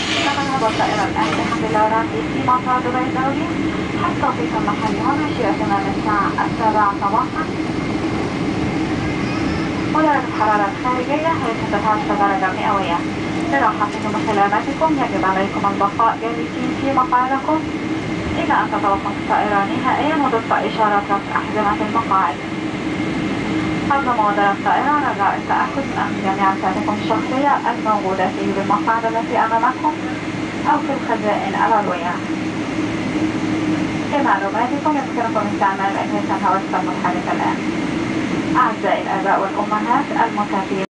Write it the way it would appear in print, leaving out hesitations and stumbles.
تذهب الطائرة الآن بحمل في مطار دبي الدولي حتى توقيت المحلي ومشيئة تمام الساعة 7 صباحا، ودرجة الحرارة الخارجية هي 16 درجة مئوية. لراحتكم وسلامتكم يجب عليكم البقاء جالسين في مقاعدكم إلى أن تتوقف الطائرة نهائيا وضبط إشارة رفع أحزمة المقاعد. قبل مغادرة الطائرة رجاء التأكد من أخذ جميع أمتعتكم الشخصية الموجودة في المقاعد التي أمامكم أو في الخزائن العلوية. لمعلوماتكم يمكنكم استعمال أجهزة الهواتف المتحركة الآن. أعزائي الآباء والأمهات المسافرين